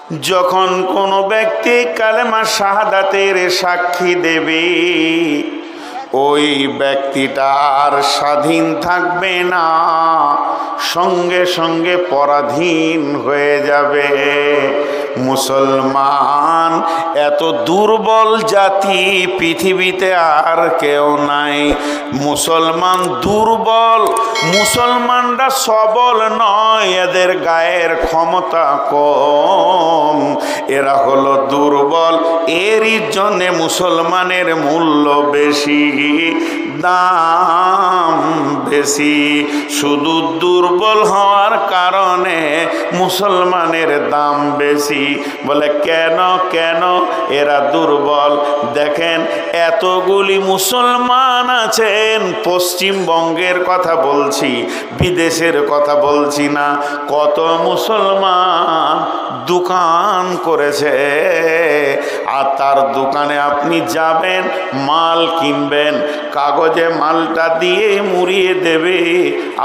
যখন কোনো ব্যক্তি কালেমা শাহাদাতের সাক্ষী দেবে, ওই ব্যক্তিটা আর স্বাধীন থাকবে না, সঙ্গে সঙ্গে পরাধীন হয়ে যাবে। মুসলমান এত দুর্বল জাতি পৃথিবীতে আর কেউ নাই। মুসলমান দুর্বল, মুসলমানরা সবল নয়, এদের গায়ের ক্ষমতা কম, এরা হলো দুর্বল। এরই জন্যে মুসলমানের মূল্য বেশি, দাম বেশি। শুধু দুর্বল হওয়ার কারণে মুসলমানের দাম বেশি। বলে কেন কেন এরা দুর্বল? দেখেন এতগুলি মুসলমান আছেন, পশ্চিমবঙ্গের কথা বলছি, বিদেশের কথা বলছি না। কত মুসলমান দোকান করেছে, আর তার দোকানে আপনি যাবেন, মাল কিনবেন, কাগজে মালটা দিয়ে মুড়িয়ে দেবে,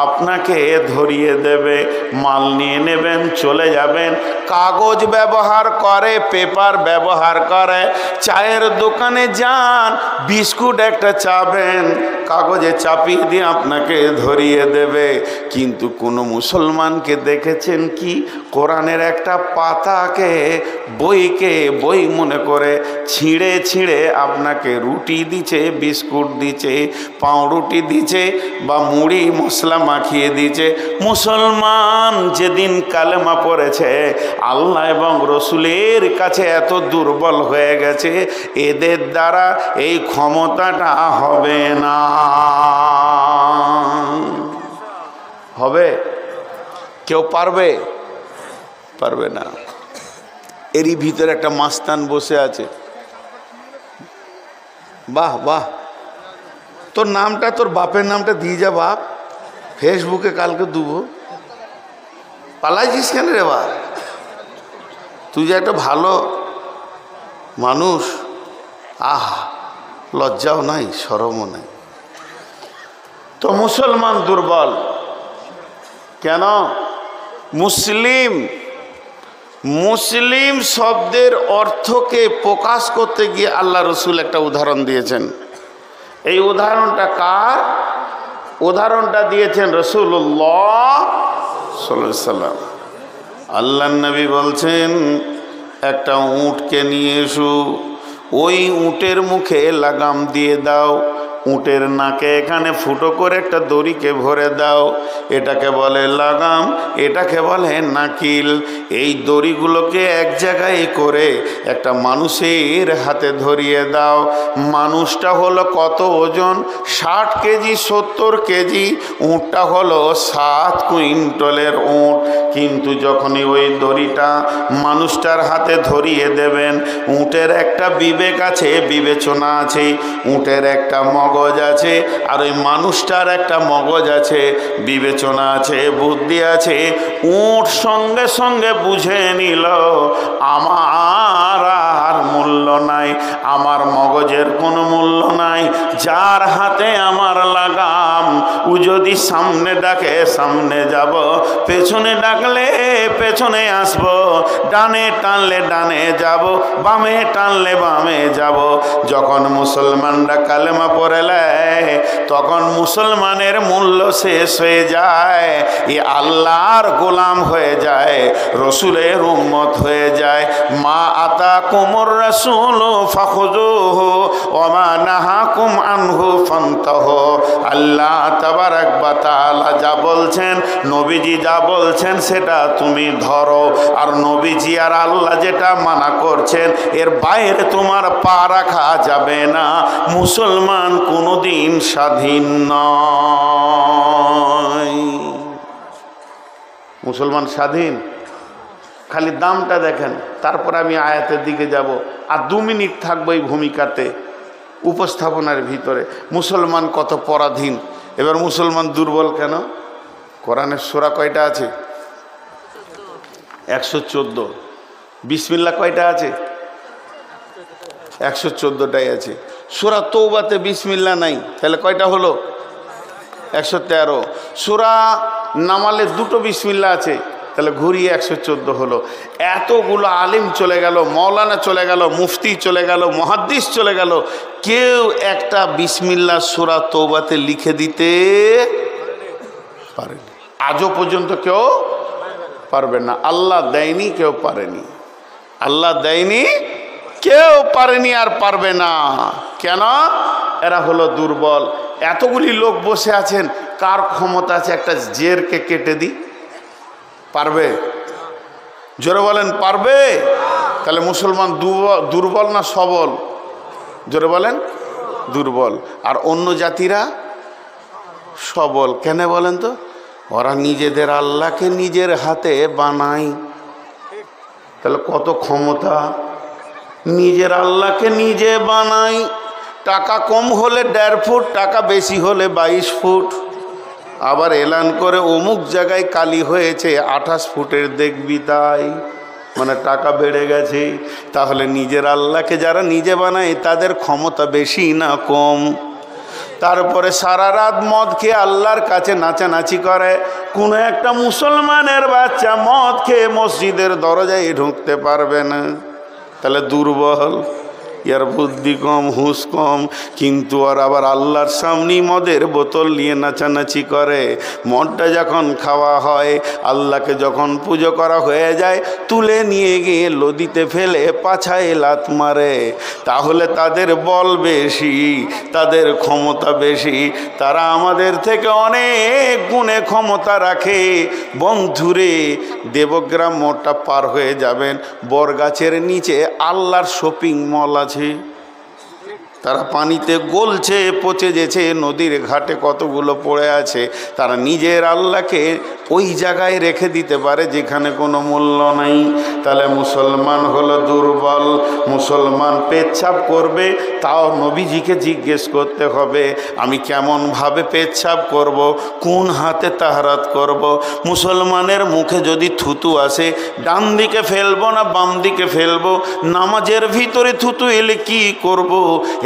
আপনাকে ধরিয়ে দেবে, মাল নিয়ে নেবেন, চলে যাবেন। কাগজ ব্যবহার করে, পেপার ব্যবহার করে। চায়ের দোকানে যান, বিস্কুট একটা চাবেন, কাগজে চাপিয়ে দিয়ে আপনাকে ধরিয়ে দেবে। কিন্তু কোনো মুসলমানকে দেখেছেন কি কোরআনের একটা পাতাকে, বইকে বই মনে করে ছিঁড়ে ছিঁড়ে আপনাকে রুটি দিচ্ছে, বিস্কুট দিচ্ছে, পাউরুটি দিচ্ছে, বা মুড়ি মশলা মাখিয়ে দিচ্ছে? মুসলমান যেদিন কালেমা পড়েছে, আল্লাহ এবং রসুলের কাছে এত দুর্বল হয়ে গেছে, এদের দ্বারা এই ক্ষমতাটা হবে না। হবে? কেউ পারবে? পারবে না। এরই ভিতরে একটা মাস্তান বসে আছে। বাহ বাহ, তোর নামটা, তোর বাপের নামটা দিয়ে যা বাপ, ফেসবুকে কালকে দেবো। পালাইছিস কেন রে বাপ? তুই যে একটা ভালো মানুষ, লজ্জাও নাই, শরমও নাই। তো মুসলমান দুর্বল কেন? মুসলিম, মুসলিম শব্দের অর্থকে প্রকাশ করতে গিয়ে আল্লাহ রসুল একটা উদাহরণ দিয়েছেন। এই উদাহরণটা কার? উদাহরণটা দিয়েছেন রাসূলুল্লাহ সাল্লাল্লাহু আলাইহি সাল্লাম। আল্লাহর নবী বলছেন, একটা উটকে নিয়ে এসো, ওই উটের মুখে লাগাম দিয়ে দাও, উটের নাকে এখানে ফুটো করে একটা দড়িকে ভরে দাও, এটাকে বলে লাগাম, এটাকে বলে নাকিল। এই দড়িগুলোকে এক জায়গায় করে একটা মানুষের হাতে ধরিয়ে দাও। মানুষটা হলো কত ওজন? 60 কেজি 70 কেজি। উটটা হলো 7 কুইন্টলের উট। কিন্তু যখনই ওই দড়িটা মানুষটার হাতে ধরিয়ে দেবেন, উটের একটা বিবেক আছে, বিবেচনা আছে, উটের একটা মগজ আছে, আর ওই মানুষটার একটা মগজ আছে, বিবেচনা আছে, বুদ্ধি আছে। উট সঙ্গে সঙ্গে বুঝে নিল আমার আর মূল্য নাই, আমার মগজের কোনো মূল্য নাই। যার হাতে আমার লাগাম, ও যদি সামনে ডাকে সামনে যাব, পেছনে ডাকলে পেছনে আসব, ডানে টানলে ডানে যাব, বামে টানলে বামে যাব। যখন মুসলমানরা কালেমা পড়ে তখন মুসলমানের মূল্য শেষ হয়ে যায়, এ আল্লাহর গোলাম হয়ে যায়, রসুলের উম্মত হয়ে যায়। মা আতাকুমুর রাসূলু ফাখুযুহু ওয়া মা নাহাকুম আনহু ফান্তাহু। আল্লাহ তাবারাক ওয়া তাআলা যা বলছেন, নবীজি যা বলছেন সেটা তুমি ধরো, আর নবীজি আর আল্লাহ যেটা মানা করছেন এর বাইরে তোমার পা রাখা যাবে না। মুসলমান কোনোদিন স্বাধীন নয়। মুসলমান স্বাধীন? খালি দামটা দেখেন, তারপর আমি আয়াতের দিকে যাব। আর 2 মিনিট থাকবো এই ভূমিকাতে, উপস্থাপনার ভিতরে। মুসলমান কত পরাধীন। এবার মুসলমান দুর্বল কেন? কোরআনের সূরা কয়টা আছে? 114। বিসমিল্লাহ কয়টা আছে? 114টাই আছে। সূরা তওবাতে বিসমিল্লাহ নাই, তাহলে কয়টা হলো? 113। সূরা নামালে 2টো বিসমিল্লাহ আছে, তাহলে ঘুরিয়ে 114 হলো। এতগুলো আলিম চলে গেল, মৌলানা চলে গেল, মুফতি চলে গেল, মুহাদ্দিস চলে গেল, কেউ একটা বিসমিল্লাহ সূরা তওবাতে লিখে দিতে পারেনি। আজও পর্যন্ত কেউ পারবে না। আল্লাহ দেয়নি, কেউ পারেনি। আল্লাহ দেয়নি, কেউ পারেনি আর পারবে না। কেন? এরা হলো দুর্বল। এতগুলি লোক বসে আছেন, কার ক্ষমতা আছে একটা জেরকে কেটে দিই? পারবে? জোরে বলেন, পারবে? তাহলে মুসলমান দুর্বল না সবল? জোরে বলেন, দুর্বল। আর অন্য জাতিরা সবল। কেন বলেন তো? ওরা নিজেদের আল্লাহকে নিজের হাতে বানায়। তাহলে কত ক্ষমতা! নিজের আল্লাহকে নিজে বানাই। টাকা কম হলে 1.5 ফুট, টাকা বেশি হলে 22 ফুট। আবার এলান করে অমুক জায়গায় কালি হয়েছে 28 ফুটের দেখবি, তাই মানে টাকা বেড়ে গেছে। তাহলে নিজের আল্লাহকে যারা নিজে বানায় তাদের ক্ষমতা বেশি না কম? তারপরে সারা রাত মদ খেয়ে আল্লাহর কাছে নাচানাচি করে। কোনো একটা মুসলমানের বাচ্চা মদ খেয়ে মসজিদের দরজায় ঢুকতে পারবে না। তাহলে দুর্বল, ইয়ার বুদ্ধি কম, হুঁশ কম। কিন্তু আর আবার আল্লাহর সামনে মদের বোতল নিয়ে নাচানাচি করে। মদটা যখন খাওয়া হয়, আল্লাহকে যখন পুজো করা হয়ে যায়, তুলে নিয়ে গিয়ে নদীতে ফেলে পাছায় লাত মারে। তাহলে তাদের বল বেশি, তাদের ক্ষমতা বেশি। তারা আমাদের থেকে অনেক গুণে ক্ষমতা রাখে। বন্ধুরে, দেবগ্রাম মোড়টা পার হয়ে যাবেন, বরগাছের নিচে আল্লাহর শপিং মল আছে। তারা পানিতে গলছে, পচে যেছে, নদীর ঘাটে কতগুলো পড়ে আছে। তারা নিজের আল্লাহকে ওই জায়গায় রেখে দিতে পারে যেখানে কোনো মূল্য নাই। তাহলে মুসলমান হলো দুর্বল। মুসলমান পেচ্ছাপ করবে, তাও নবীজিকে জিজ্ঞেস করতে হবে আমি কেমনভাবে পেচ্ছাপ করব, কোন হাতে তাহারাত করব। মুসলমানের মুখে যদি থুতু আসে, ডান দিকে ফেলবো না বাম দিকে ফেলবো? নামাজের ভিতরে থুতু এলে কি করব?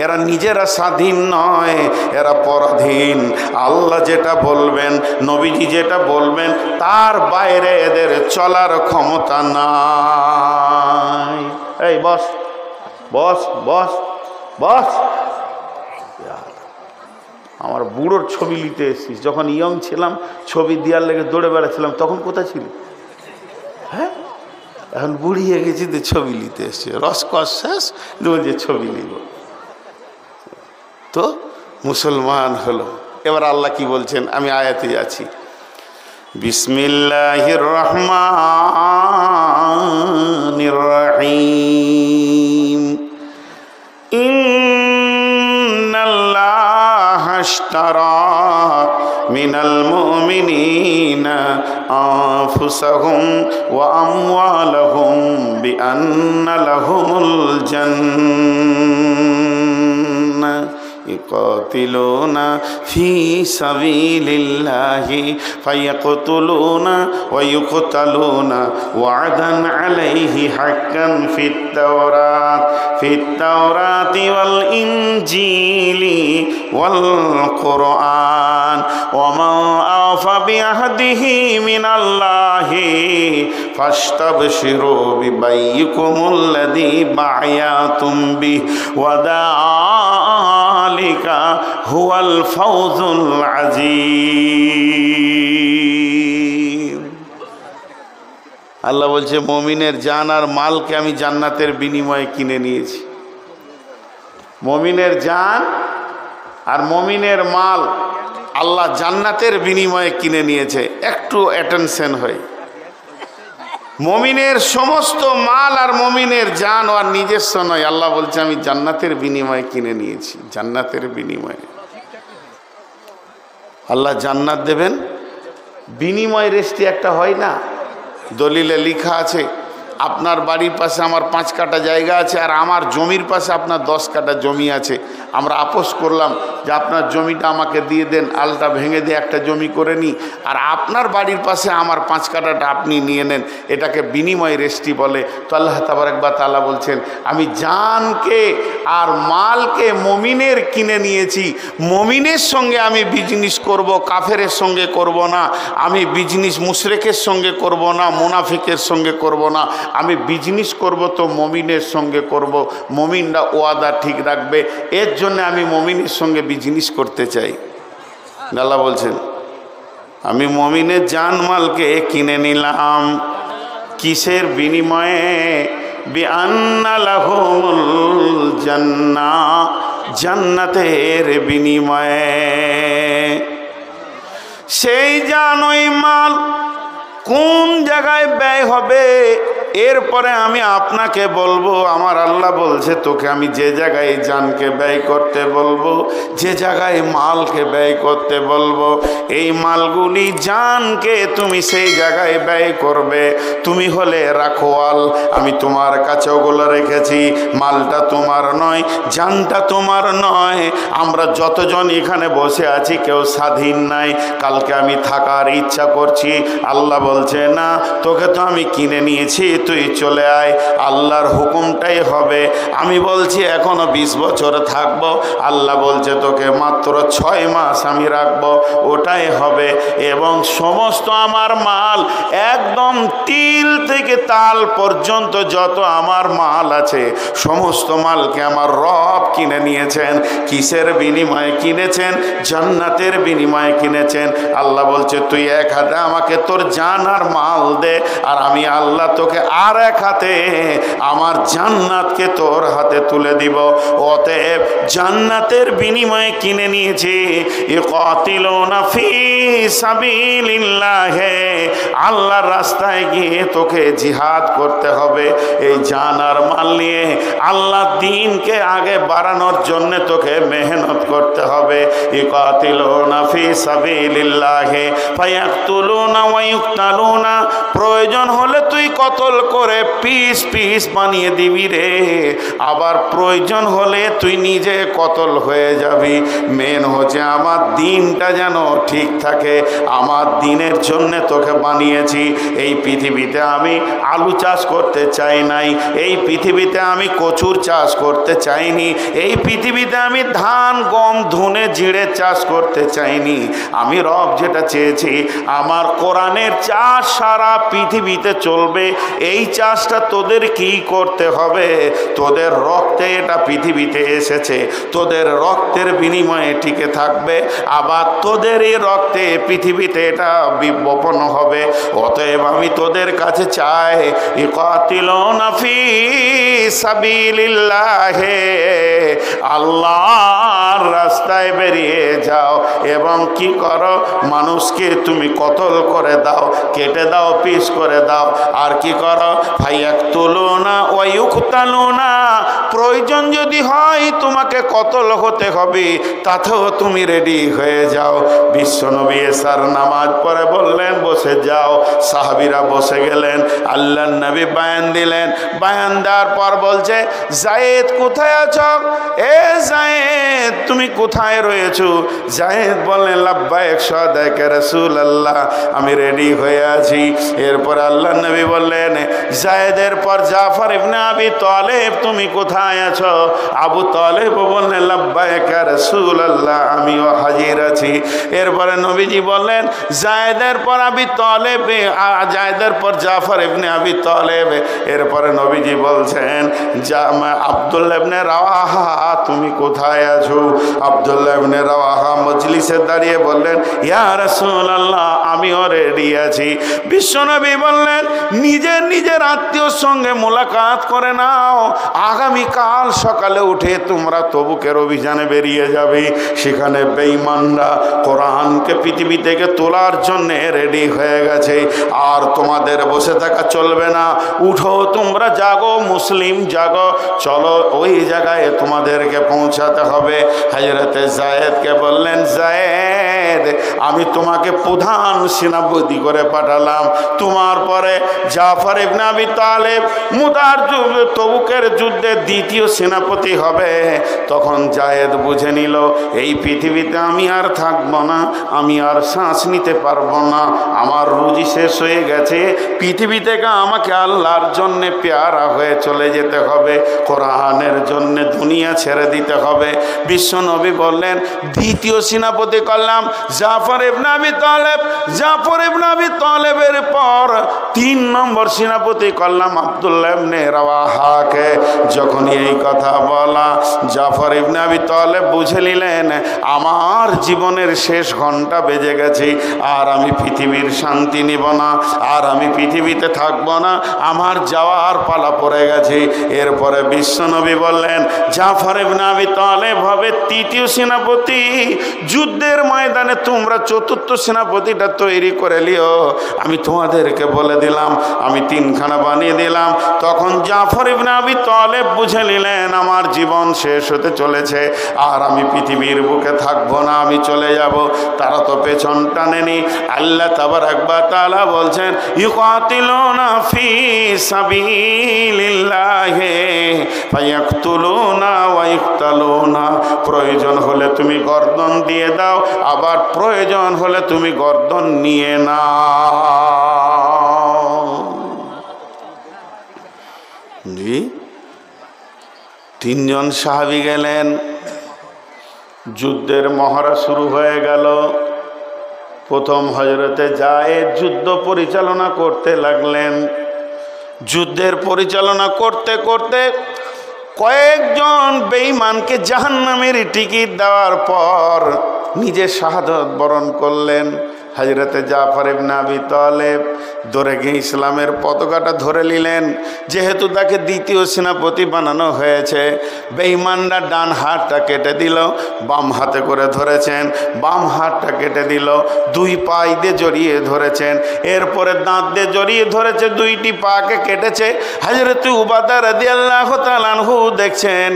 এরা নিজেরা স্বাধীন নয়, এরা পরাধীন। আল্লাহ যেটা বলবেন, নবীজি যেটা বলবেন, তার বাইরে এদের চলার ক্ষমতা নাই। এই বস বস বস বস। আমার বুড়োর ছবি নিতে এসেছিস। যখন ইয়ং ছিলাম, ছবি দেওয়ার লেগে দৌড়ে বেড়াচ্ছিলাম, তখন কোথায় ছিল? হ্যাঁ, এখন বুড়িয়ে গেছি, তো ছবি নিতে এসছে। রসকস শেষ, যে ছবি নিব। তো মুসলমান হলো। এবার আল্লাহ কি বলছেন, আমি আয়াতে যাচ্ছি। বিসমিল্লাহির রহমানির রহিম। ইন্নাল্লাহা আশতারা মিনাল মুমিনিনা আনফুসাহুম ওয়া আমওয়ালাহুম বিআন্না লাহুমুল জান্নাহ ইকাতিলুনা ফি সাবিলিল্লাহি ফায়াকতুলুনা ওয়া ইউকতালুনা ওয়া'দান আলাইহি হাক্কান ফিত তাওরাতি ওয়াল ইনজিলি ওয়াল কুরআন ওয়া মা আওফা বিআহদিহি মিনাল্লাহি ফাস্তাবশিরু বিবাইয়িকুমুল্লাযী বা'য়াতুম বিহি ওয়া যালিকা হুয়াল ফাওজুল আযীম। আল্লাহ বলছে, মুমিনের জান আর মালকে আমি জান্নাতের বিনিময়ে কিনে নিয়েছি। মুমিনের জান আর মুমিনের মাল আল্লাহ জান্নাতের বিনিময়ে কিনে নিয়েছে। একটু অ্যাটেনশন হয়। মুমিনের সমস্ত মাল আর মুমিনের জান আর নিজস্ব নয়। আল্লাহ বলছে আমি জান্নাতের বিনিময়ে কিনে নিয়েছি। জান্নাতের বিনিময়ে আল্লাহ জান্নাত দেবেন। বিনিময় রেস্টি একটা হয় না? দলিলে লেখা আছে আপনার বাড়ির পাশে আমার 5 কাঠা জায়গা আছে, আর আমার জমির পাশে আপনার 10 কাঠা জমি আছে। আমরা আপোস করলাম যে আপনার জমিটা আমাকে দিয়ে দেন, আলটা ভেঙে দিয়ে একটা জমি করে নিই, আর আপনার বাড়ির পাশে আমার 5 কাঠাটা আপনি নিয়ে নেন, এটাকে বিনিময় রেস্টি বলে। তো আল্লাহ তাবারক ওয়া তাআলা বলছেন, আমি জানকে আর মালকে মমিনের কিনে নিয়েছি, মমিনের সঙ্গে আমি বিজনেস করব, কাফেরের সঙ্গে করব না। আমি বিজনেস মুশরিকের সঙ্গে করব না, মুনাফিকের সঙ্গে করব না। আমি বিজনেস করব তো মমিনের সঙ্গে করব, মমিনরা ওয়াদা ঠিক রাখবে, এর জন্য আমি মমিনের সঙ্গে বিজনেস করতে চাই। আল্লাহ বলছেন, আমি মমিনের জানমালকে কিনে নিলাম, কিসের বিনিময়ে? বিআন্না লাহুমুল জান্নাহ, জান্নাতের বিনিময়ে। সেই জান ওই মাল কোন জায়গায় ব্যয় হবে, এরপরে আমি আপনাকে বলবো। আমার আল্লাহ বলছে, তোকে আমি যে জায়গায় জানকে ব্যয় করতে বলবো, যে জায়গায় মালকে ব্যয় করতে বলবো, এই মালগুলি জানকে তুমি সেই জায়গায় ব্যয় করবে। তুমি হলে রাখোয়াল, আমি তোমার কাছে ওগুলো রেখেছি। মালটা তোমার নয়, জানটা তোমার নয়। আমরা যতজন এখানে বসে আছি কেউ স্বাধীন নাই, কালকে আমি থাকার ইচ্ছা করছি। আল্লাহ বলছে, না, তোকে তো আমি কিনে নিয়েছি, তুই চলে আয়, আল্লাহর হুকুমটাই হবে। আমি বলছি এখনো 20 বছর থাকবো, আল্লাহ বলছে তোকে মাত্র 6 মাস আমি রাখবো, ওটাই হবে। এবং সমস্ত আমার মাল, একদম তিল থেকে তাল পর্যন্ত যত আমার মাল আছে, সমস্ত মালকে আমার রব কিনে নিয়েছেন। কিসের বিনিময়ে কিনেছেন? জান্নাতের বিনিময়ে কিনেছেন। আল্লাহ বলছে, তুই এক হাতে আমাকে তোর জান আর মাল দে, আর আমি আল্লাহ তোকে আর এক হাতে আমার জান্নাতকে তোর হাতে তুলে দিব। অতএব জান্নাতের বিনিময়ে কিনে নিয়েছি। ইকাতিলুনা ফি সাবিলিল্লাহ, আল্লাহর রাস্তায় গিয়ে তোকে জিহাদ করতে হবে। এই জান আর মাল নিয়ে আল্লাহর দ্বীনকে আগে বাড়ানোর জন্য তোকে মেহনত করতে হবে। ইকাতিলুনা ফি সাবিলিল্লাহ ফায়াকতুলুনা ওয়া ইউকতালুনা, প্রয়োজন হলে তুই কতল করে পিস পিস বানিয়ে দিবি রে, আবার প্রয়োজন হলে তুই নিজে কতল হয়ে যাবি। মেন হচ্ছে আমার দিনটা যেন ঠিক থাকে, আমার দিনের জন্য তোকে বানিয়েছি। এই পৃথিবীতে আমি আলু চাষ করতে চাই নাই, এই পৃথিবীতে আমি কচুর চাষ করতে চাইনি, এই পৃথিবীতে আমি ধান গম ধনে জিরে চাষ করতে চাইনি। আমি রব যেটা চেয়েছি, আমার কোরআনের চাষ সারা পৃথিবীতে চলবে। এই চাষটা তোদের কি করতে হবে? তোদের রক্তে এটা পৃথিবীতে এসেছে, তোদের রক্তের বিনিময়ে টিকে থাকবে, আবার তোদের এই রক্তে পৃথিবীতে এটা বপন হবে। অতএব আমি তোদের কাছে চাই, ইকাতিলুনা ফি সাবিলিল্লাহ, আল্লাহর রাস্তায় বেরিয়ে যাও এবং কি করো? মানুষকে তুমি কতল করে দাও, কেটে দাও, পিস করে দাও। আর কি করো? ফায়াকতুলুনা ওয়া ইউকতালুনা, প্রয়োজন যদি হয় তোমাকে কতল হতে হবে, তাতেও তুমি রেডি হয়ে যাও। বিশ্বনবী এশার নামাজ পড়ে বললেন, বসে যাও। সাহাবীরা বসে গেলেন। আল্লাহর নবী বয়ান দিলেন। বয়ান দেওয়ার পর বলছে, যায়েদ কোথায় আছো? এ যায়েদ, তুমি কোথায় রয়েছো? যায়েদ বললেন, লাব্বাইক সাদাক রাসূলুল্লাহ, আমি রেডি হয়ে আছি। এরপর আল্লাহর নবী বললেন, যায়েদের পর জাফর ইবনে আবি তালেব, তুমি কোথায় আছো? আবু তালেব বললেন, লাব্বাইক রাসূলুল্লাহ, আমিও হাজির আছি। এরপরে নবীজি বললেন, যায়েদের পর আবি তালেব, যায়েদের পর জাফর ইবনে আবি তালেব। এরপরে নবীজি বলছেন, আব্দুল্লাহ ইবনে রাওয়াহা, তুমি কোথায় আছো? আব্দুল্লাহ ইবনে রাওয়াহা মজলিসে দাঁড়িয়ে বললেন, ইয়া রাসূলুল্লাহ, আমিও রেডি আছি। বিশ্বনবী বললেন, নিজের নিজের আত্মীয়র সঙ্গে মোলাকাত করে নাও, আগামী কাল সকালে উঠে তোমরা তবুকের অভিযানে বেরিয়ে যাবে। সেখানে বেঈমানরা কোরআনকে পৃথিবী থেকে তোলার জন্য রেডি হয়ে গেছে। আর তোমাদের বসে থাকা চলবে না, উঠো তোমরা, জাগো মুসলিম জাগো, চলো ওই জায়গায় তোমাদেরকে পৌঁছাতে হবে। হযরতে যায়েদকে বললেন, যায়েদ আমি তোমাকে প্রধান সেনাপতি করে পাঠালাম, তোমার পরে জাফর ইবনে আবি তালেব মুতার তবুকের যুদ্ধে দ্বিতীয় সেনাপতি হবে। তখন যায়েদ বুঝে নিল এই পৃথিবীতে আমি আর থাকবো না, আমি আর শ্বাস নিতে পারবো না, আমার রুজি শেষ হয়ে গেছে, পৃথিবী থেকে আমাকে আল্লাহর জন্যে পেয়ারা হয়ে চলে যেতে হবে, কোরআনের জন্যে দুনিয়া ছেড়ে দিতে হবে। বিশ্ব নবী বললেন দ্বিতীয় সেনাপতি করলাম জাফর ইবনে আবি তালেব। জাফর ইবনে আবি তালেবের পর 3 নম্বর সেনাপতি করলাম আব্দুল্লাহ ইবনে রাওয়াহাকে। যখন এই কথা বলা জাফর ইবনে আবি তালেব বুঝে নিলেন আমার জীবনের শেষ ঘন্টা বেজে গেছে, আর আমি পৃথিবীর শান্তি নিব না, আর আমি পৃথিবীতে থাকবো না, আমার যাওয়ার পালা পড়ে গেছে। এরপরে বিশ্বনবী বললেন জাফর ইবনে আবি তালেব হবে তৃতীয় সেনাপতি। যুদ্ধের ময়দানে তোমরা চতুর্থ সেনাপতিটা তৈরি করে লিও। আমি তোমাদেরকে বলে দিলাম, আমি 3খানা বানিয়ে দিলাম। তখন জাফর ইবনে আবি তালেব বুঝে নিলেন আমার জীবন শেষ হতে চলেছে, আর আমি পৃথিবীর বুকে থাকবো না, আমি চলে যাব। তারা তো পেছন টানেনি। আল্লাহ তাবারাক ওয়া তাআলা বলছেন ইউকাতিলুনা ফি সাবিলিল্লাহি ফায়াকতুলুনা ওয়া ইকতালুনা। প্রয়োজন হলে তুমি গর্দন দিয়ে দাও, আবার প্রয়োজন হলে তুমি গর্দন নিয়ে নাও। জি, 3 জন সাহাবী গেলেন, যুদ্ধের মহড়া শুরু হয়ে গেল। প্রথম হযরতে যায়েদ যুদ্ধ পরিচালনা করতে লাগলেন। যুদ্ধের পরিচালনা করতে করতে কয়েকজন বেঈমানকে জাহান্নামের টিকিট দেওয়ার পর নিজে শাহাদাত বরণ করলেন। হযরতে জাফর ইবনে আবি তালেব ধরে গিয়ে ইসলামের পতাকাটা ধরে নিলেন। যেহেতু তাকে দ্বিতীয় সেনাপতি বানানো হয়েছে, বেঈমানরা ডান হাতটা কেটে দিল, বাম হাতে করে ধরেছেন, বাম হাতটা কেটে দিল, 2 পায়ে দিয়ে জড়িয়ে ধরেছেন, এরপরে দাঁত দিয়ে জড়িয়ে ধরেছে, 2টি পাকে কেটেছে। হযরতে উবাদা রাদিয়াল্লাহু তাআলা আনহু দেখছেন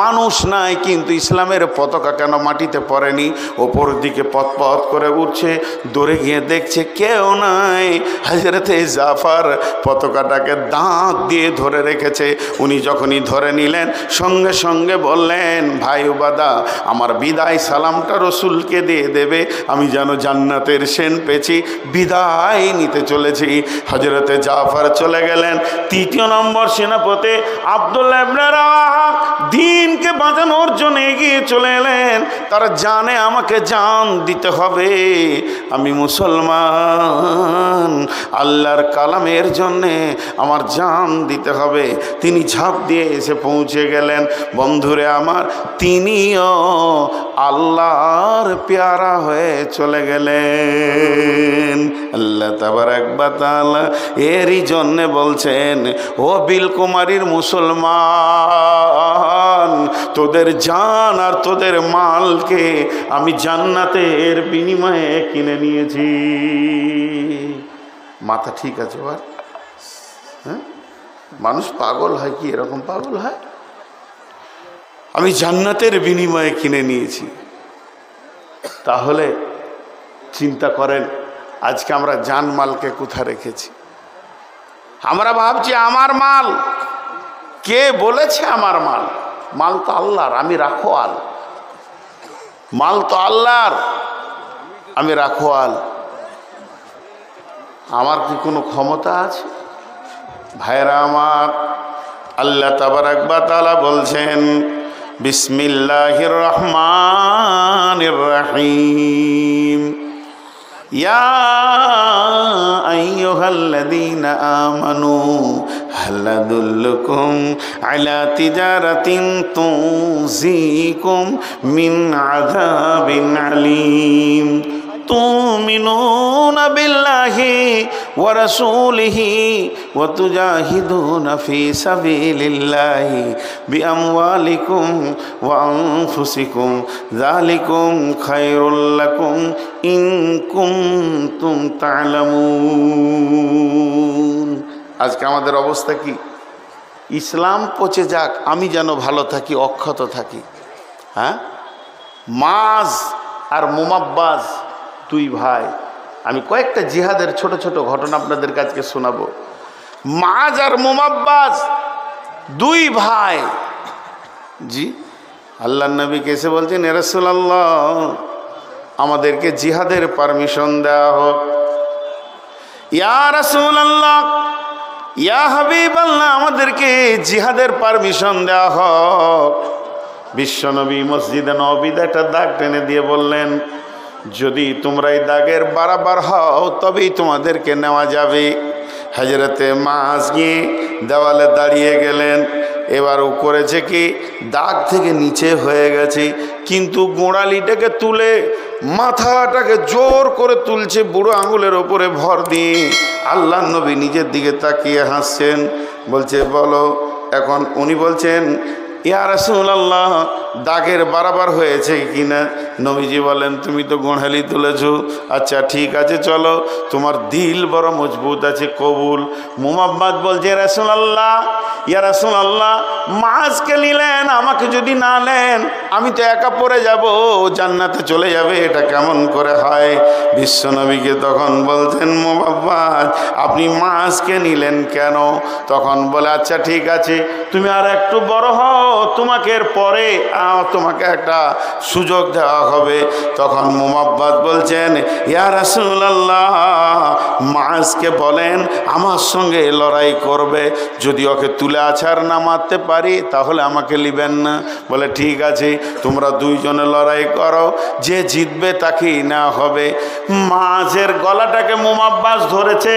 মানুষ নাই, কিন্তু ইসলামের পতাকা কেন মাটিতে পড়েনি, ওপর দিকে পথ করে উঠছে। দৌড়ে গিয়ে দেখছে কেউ নাই। হযরতে জাফর পতাকাটাকে দাঁত দিয়ে ধরে রেখেছে। উনি যখনই ধরে নিলেন সঙ্গে সঙ্গে বললেন, ভাই উবাদা আমার বিদায় সালামটা রসুলকে দিয়ে দেবে, আমি যেন জান্নাতের সেন পেয়েছি, বিদায় নিতে চলেছি। হযরতে জাফর চলে গেলেন। 3 নম্বর সেনাপতি আব্দুল্লাহ ইবনে রাওয়াহা দিনকে বাঁচানোর জন্য এগিয়ে চলে এলেন। তারা জানে আমাকে জান দিতে হবে, আমি মুসলমান, আল্লাহর কালামের জন্যে আমার জান দিতে হবে। তিনি ঝাঁপ দিয়ে এসে পৌঁছে গেলেন। বন্ধুরে আমার, তিনিও আল্লাহর পেয়ারা হয়ে চলে গেলেন। আল্লাহ তাবারাক ওয়া তাআলা এরই জন্যে বলছেন, ও বিলকুমারীর মুসলমান, তোদের জান আর তোদের মালকে আমি জান্নাতের বিনিময়ে কিনে নিয়েছি। মাথা ঠিক আছে? হ্যাঁ, মানুষ পাগল হয় কি এরকম পাগল হয়? আমি জান্নাতের বিনিময়ে কিনে নিয়েছি। তাহলে চিন্তা করেন আজকে আমরা জানমালকে কোথায় রেখেছি? আমরা ভাবছি আমার মাল। কে বলেছে আমার মাল? মাল তো আল্লাহর, আমি রাখোয়াল। মাল তো আল্লাহর, আমি রাখোয়াল। আমার কি কোনো ক্ষমতা আছে? ভাইরা আমার, আল্লাহ তাবারাক ওয়া তাআলা বলছেন বিসমিল্লাহির রহমানির রহিম, ইয়া আইয়ুহাল্লাযীনা আমানু হাল আদুল্লুকুম আলা তিজারাতিন তুনজিকুম মিন আযাবিন আলীম। তুমিনুনা বিল্লাহি ওয়া রাসূলিহি ওয়া তুজাহিদুনা ফি সাবিলিল্লাহি বিআমওয়ালিকুম ওয়া আনফুসিকুম যালিকুম খায়রুল লাকুম ইন কুনতুম তা'লামুন। আজকে আমাদের অবস্থা কি? ইসলাম পচে যাক, আমি যেন ভালো থাকি, অক্ষত থাকি। হ্যাঁ, মাজ আর মুমাব্বাজ দুই ভাই। আমি কয়েকটা জিহাদের ছোট ছোট ঘটনা আপনাদের কাছে শোনাবো। মাজ আর মুমাব্বাজ দুই ভাই। জি, আল্লাহর নবী কেসে বলছেন, ইয়া রাসূলুল্লাহ, আমাদেরকে জিহাদের পারমিশন দেওয়া হোক। ইয়া রাসূলুল্লাহ, ইয়া হাবিবাল্লাহ, আমাদেরকে জিহাদের পারমিশন দেওয়া হোক। বিশ্বনবী মসজিদে নববীতে একটা দাগ টেনে দিয়ে বললেন, যদি তোমরা এই দাগের বারাবার হও তবেই তোমাদেরকে নেওয়া যাবে। হযরতে মাআজ গিয়ে দেওয়ালে দাঁড়িয়ে গেলেন। এবার ও করেছে কি, দাগ থেকে নিচে হয়ে গেছে, কিন্তু গোড়ালিটাকে তুলে মাথাটাকে জোর করে তুলছে বুড়ো আঙুলের ওপরে ভর দিয়ে। আল্লাহর নবী নিজের দিকে তাকিয়ে হাসছেন, বলছে বলো এখন। উনি বলছেন, ইয়া রাসূলুল্লাহ, দাগের বারাবার হয়েছে কিনা? নবীজি বলেন, তুমি তো গোড়ালি তুলেছ, আচ্ছা ঠিক আছে, চলো, তোমার দিল বড় মজবুত আছে, কবুল। মুমাব্বাদ বলছে, রাসূলুল্লাহ, ইয়া রাসূলুল্লাহ, মাআজকে নিলেন, আমাকে যদি না নেন আমি তো একা পড়ে যাব, জান্নাতে চলে যাবে, এটা কেমন করে হয়? বিশ্বনবীকে তখন বলছেন, মুমাব্বাদ, আপনি মাআজকে নিলেন কেন? তখন বলে, আচ্ছা ঠিক আছে, তুমি আর একটু বড় হও, তোমাকে পরে তোমাকে একটা সুযোগ দেওয়া হবে। তখন মুমাব্বাদ বলছেন, ইয়া রাসূলুল্লাহ, মাআজকে বলেন আমার সঙ্গে লড়াই করবে, যদি ওকে তুলে আছাড় না মারতে পারি তাহলে আমাকে নিবেন না। বলে ঠিক আছে, তোমরা দুইজনে লড়াই করো, যে জিতবে তাকেই নেওয়া হবে। মাআজের গলাটাকে মুমাব্বাদ ধরেছে,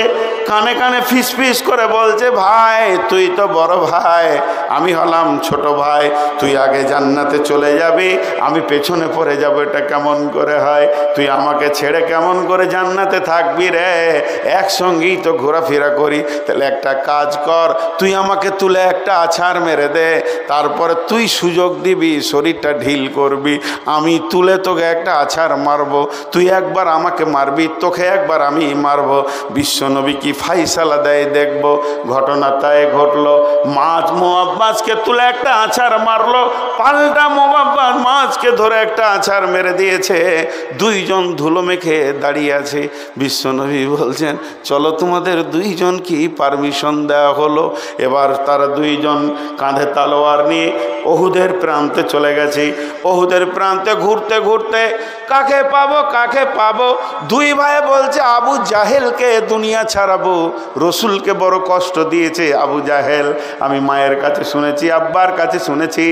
কানে কানে ফিস ফিস করে বলছে, ভাই তুই তো বড় ভাই, আমি হলাম ছোট ভাই, তুই আগে জান্নাতে চলে যাবি, আমি পেছনে পড়ে যাব, এটা কেমন করে হয়? তুই আমাকে ছেড়ে কেমন করে জান্নাতে থাকবি রে? একসঙ্গেই তো ঘোরাফেরা করি, তাহলে একটা কাজ কর, তুই আমাকে তুলে একটা আছাড় মেরে দে, তারপরে তুই সুযোগ দিবি, শরীরটা ঢিল করবি, আমি তুলে তোকে একটা আছাড় মারবো, তুই একবার আমাকে মারবি, তোকে একবার আমি মারবো। বিশ্বনবী কি ফাইসালা দেয় দেখবো। ঘটনা তাই ঘটলো, মাআজ মুআব্বাজকে তুলে একটা আছাড় মারলো, পাল্টা মুআব্বাদ মাআজকে ধরে একটা আছাড় মেরে দিয়েছে। দুইজন ধুলো মেখে দাঁড়িয়ে আছে। বিশ্বনবী বলছেন, চলো, তোমাদের দুইজন কি পারমিশন দেওয়া হলো? এবার তারা দুইজন কাঁধে তালোয়ার নিয়ে ওহুদের প্রান্তে চলে গেছে। ওহুদের প্রান্তে ঘুরতে ঘুরতে কাকে পাবো কাকে পাবো, দুই ভাই বলছে, আবু জাহেলকে দুনিয়া ছাড়াবো। রসুলকে বড় কষ্ট দিয়েছে আবু জাহেল, আমি মায়ের কাছে শুনেছি, আব্বার কাছে শুনেছি,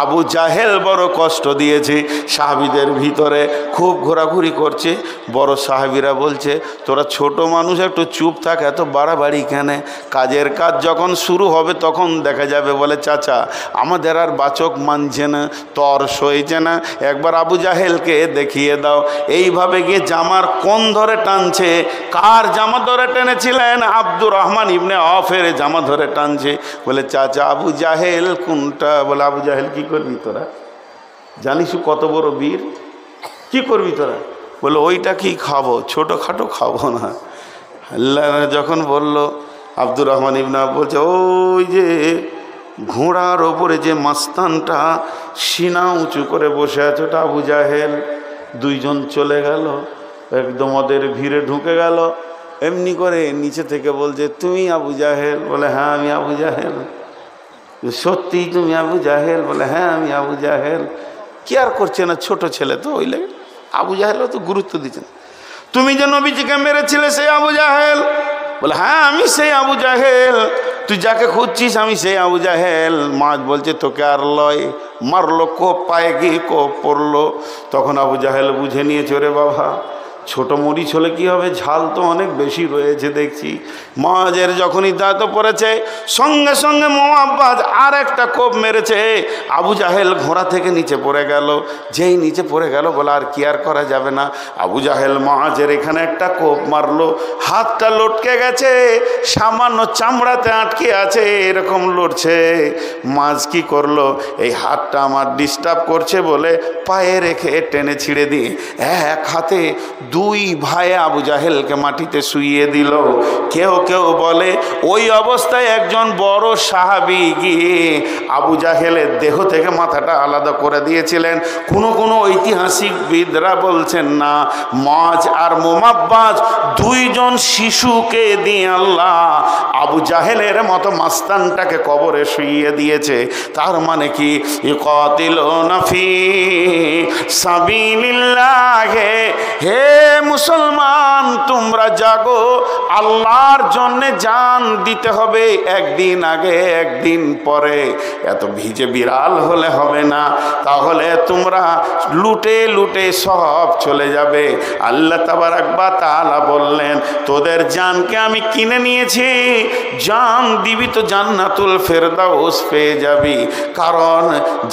আবু জাহেল বড় কষ্ট দিয়েছে। সাহাবীদের ভিতরে খুব ঘোরাঘুরি করছে। বড় সাহাবীরা বলছে, তোরা ছোট মানুষ, একটু চুপ থাক, এত বাড়াবাড়ি কেন? কাজের কাজ যখন শুরু হবে তখন দেখা যাবে। বলে, চাচা আমাদের আর বাচক মানছে না, তর সইছে না, একবার আবু জাহেলকে দেখিয়ে দাও। এইভাবে গিয়ে জামার কোন ধরে টানছে, কার জামা ধরে টেনেছিলেন? আব্দুর রহমান ইবনে আওফের জামা ধরে টানছে। বলে, চাচা আবু জাহেল কোনটা? বলে, আবু জাহেল কি করবি তোরা? জানিস কত বড় বীর, কি করবি তোরা? বলে, ওইটা কি খাবো, ছোটোখাটো খাবো না। আল্লাহ যখন বলল, আব্দুর রহমান ইবনে আওফ বলছে, ওই যে ঘোড়ার ওপরে যে মাস্তানটা সিনা উঁচু করে বসে আছে, ওটা আবু জাহেল। দুইজন চলে গেল, একদম ওদের ভিড়ে ঢুকে গেল। এমনি করে নিচে থেকে বলছে, তুমি আবু জাহেল? বলে, হ্যাঁ আমি আবু জাহেল। সত্যিই তুমি আবু জাহেল? বলে, হ্যাঁ আমি আবু জাহেল। কি আর করছে না, ছোট ছেলে তো, ওই লাগে আবু জাহেলও তো গুরুত্ব দিচ্ছেন। তুমি যে নবীজিকে মেরেছিলে সেই আবু জাহেল? বলে, হ্যাঁ আমি সেই আবু জাহেল। তুই যাকে খুঁজছিস আমি সেই আবু জাহেল। মাছ বলছে, তোকে আর লয়, মারলো, কো পায়ে গিয়ে কো পড়লো। তখন আবু জাহেল বুঝে নিয়েছে, রে বাবা ছোট মরিচ হলে কি হবে, ঝাল তো অনেক বেশি রয়েছে দেখছি। মুআজের যখনই দাঁত পড়েছে সঙ্গে সঙ্গে মুআব্বাদ আর একটা কোপ মেরেছে। আবু জাহেল ঘোড়া থেকে নিচে পড়ে গেল। যেই নিচে পড়ে গেল বলে আর কি আর করা যাবে না। আবু জাহেল মুআজের এখানে একটা কোপ মারলো, হাতটা লটকে গেছে, সামান্য চামড়াতে আটকে আছে, এরকম লড়ছে। মুআজ কি করলো, এই হাতটা আমার ডিস্টার্ব করছে বলে পায়ে রেখে টেনে ছিঁড়ে দিয়ে এক হাতে দুই ভাই আবু জাহেলকে মাটিতে শুইয়ে দিল। কেউ কেউ বলে ওই অবস্থায় একজন বড় সাহাবী গিয়ে আবু জাহেলের দেহ থেকে মাথাটা আলাদা করে দিয়েছিলেন। কোনো ঐতিহাসিকবিদরা বলছেন না, মুআজ আর মুআব্বাদ দুইজন শিশুকে দিয়ে আল্লাহ আবু জাহেলের মতো মাস্তানটাকে কবরে শুইয়ে দিয়েছে। তার মানে কি, ইকাতিলুনা ফি সাবিলিল্লাহ, হে মুসলমান তোমরা জাগো, আল্লাহর জন্য জান দিতে হবে, একদিন আগে একদিন পরে। এত ভিজে বিড়াল হলে হবে না, তাহলে তোমরা লুটে লুটে সব চলে যাবে। আল্লাহ তাবারাক ওয়া তাআলা বললেন, তোদের জানকে আমি কিনে নিয়েছি, জান দিবি তো জান্নাতুল ফেরদাউস পেয়ে যাবি, কারণ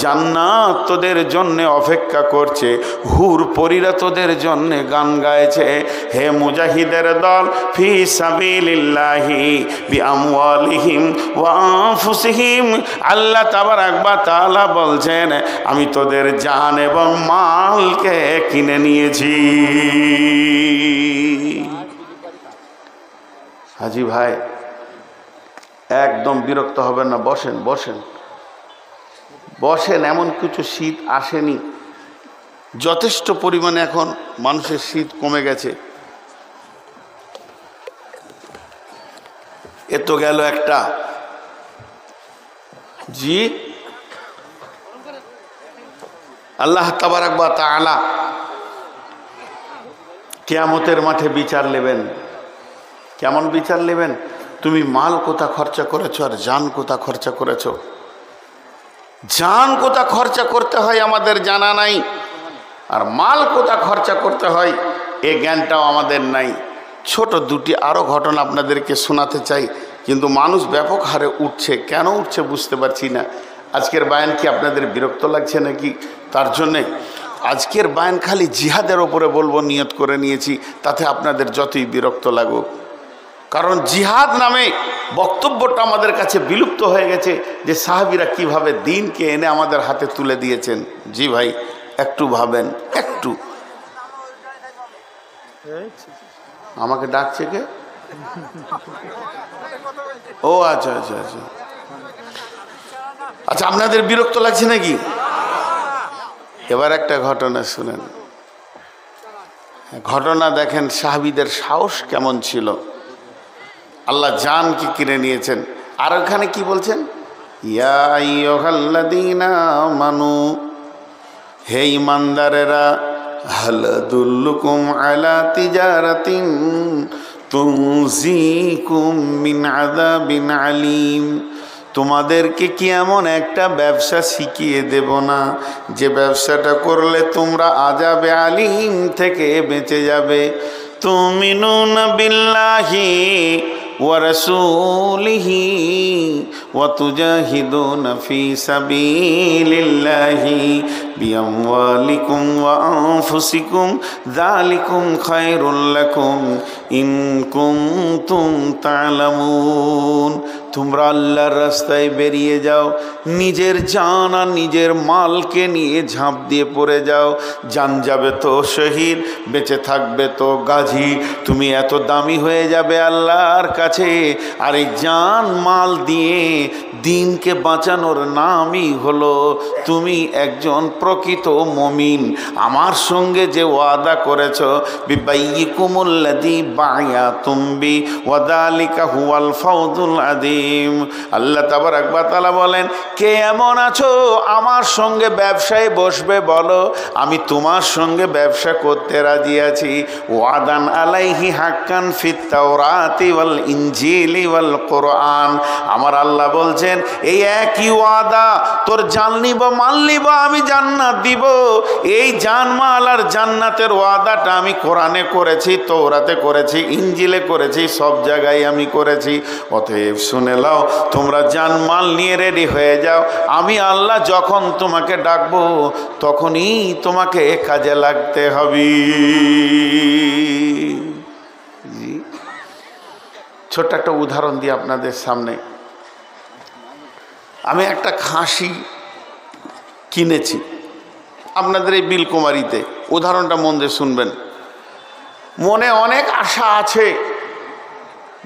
জান্নাত তোদের জন্য অপেক্ষা করছে, হুর পরীরা তোদের জন্য গান গাইছে। হে মুজাহিদের দল, ফি সাবিলিল্লাহি বিআমওয়ালিহিম ওয়া আনফুসিহিম, আল্লাহ তাবারাক ওয়া তাআলা বলছেন আমি তোদের জান এবং মালকে কিনে নিয়েছি। হাজি ভাই একদম বিরক্ত হবেন না, বসেন বসেন বসেন। এমন কিছু শীত আসেনি, যথেষ্ট পরিমাণে এখন মানুষের শীত কমে গেছে। এ তো গেল একটা। জি, আল্লাহ তাবারাক ওয়া তাআলা কিয়ামতের মাঠে বিচার নেবেন। কেমন বিচার নেবেন? তুমি মাল কোথা খরচা করেছো আর জান কোথা খরচা করেছো। জান কোথা খরচা করতে হয় আমাদের জানা নাই, আর মাল কোথা খরচা করতে হয় এ জ্ঞানটাও আমাদের নাই। ছোট দুটি আরও ঘটনা আপনাদেরকে শোনাতে চাই, কিন্তু মানুষ ব্যাপক হারে উঠছে, কেন উঠছে বুঝতে পারছি না। আজকের বায়ান কি আপনাদের বিরক্ত লাগছে নাকি? তার জন্যে আজকের বায়ান খালি জিহাদের ওপরে বলবো, নিয়ত করে নিয়েছি, তাতে আপনাদের যতই বিরক্ত লাগুক। কারণ জিহাদ নামে বক্তব্যটা আমাদের কাছে বিলুপ্ত হয়ে গেছে, যে সাহাবীরা কিভাবে দিনকে এনে আমাদের হাতে তুলে দিয়েছেন। জি ভাই একটু ভাবেন, একটু। আমাকে ডাকছে কে? ও আচ্ছা আচ্ছা আচ্ছা আচ্ছা, আপনাদের বিরক্ত লাগছে নাকি? এবার একটা ঘটনা শুনেন। ঘটনা দেখেন সাহাবীদের সাহস কেমন ছিল, আল্লাহ জানকে কিনে নিয়েছেন। আর ওখানে কি বলছেন? ইয়া আইয়ুহাল্লাযীনা আমানু, হে ঈমানদারেরা, হাল আদুল্লুকুম আলা তিজারাতিন তুনজিকুম মিন আযাবিন আলীম, তোমাদেরকে কি এমন একটা ব্যবসা শিখিয়ে দেব না যে ব্যবসাটা করলে তোমরা আযাবে আলীম থেকে বেঁচে যাবে। তুমিনুনা বিল্লাহি ওয়া রাসূলিহি ওয়া তুজাহিদুনা ফি সাবিলিল্লাহি বিআমওয়ালিকুম ওয়া আনফুসিকুম যালিকুম খায়রুল লাকুম ইন কুনতুম তা'লামুন। তোমরা আল্লাহর রাস্তায় বেরিয়ে যাও, নিজের জান আর নিজের মালকে নিয়ে ঝাঁপ দিয়ে পড়ে যাও। জান যাবে তো শহীদ, বেঁচে থাকবে তো গাজী। তুমি এত দামি হয়ে যাবে আল্লাহর কাছে, আর এই জান মাল দিয়ে দিনকে বাঁচানোর নামই হলো তুমি একজন প্রকৃত মুমিন। আমার সঙ্গে যে ওয়াদা করেছ, বিবাইয়িকুমুল্লাযী বায়াতুম বি ওয়া যালিকা হুয়াল ফাওজুল আযীম। আল্লাহ তাবারাক ওয়া তাআলা বলেন, কে এমন আছো আমার সঙ্গে ব্যবসায় বসবে বলো, আমি তোমার সঙ্গে ব্যবসা করতে রাজি আছি। ওয়াদান আলাইহি হাক্কান ফিত তাওরাতি ওয়াল ইনজিলি ওয়াল কোরআন। আমার আল্লাহ বলছেন, এই একই ওয়াদা, তোর জান নিব মাল নিব, আমি জান্নাত দিব। এই জানমাল আর জান্নাতের ওয়াদাটা আমি কোরআনে করেছি, তৌরাতে করেছি, ইনজিলে করেছি, সব জায়গায় আমি করেছি। অতএব শুনে নাও, তোমরা জানমাল নিয়ে রেডি হয়ে যাও। আমি আল্লাহ যখন তোমাকে ডাকবো তখনই তোমাকে কাজে লাগতে হবে। জি, ছোট্ট একটা উদাহরণ দিই আপনাদের সামনে। আমি একটা খাসি কিনেছি আপনাদের এই বিলকুমারিতে। উদাহরণটা মন দিয়ে শুনবেন। মনে অনেক আশা আছে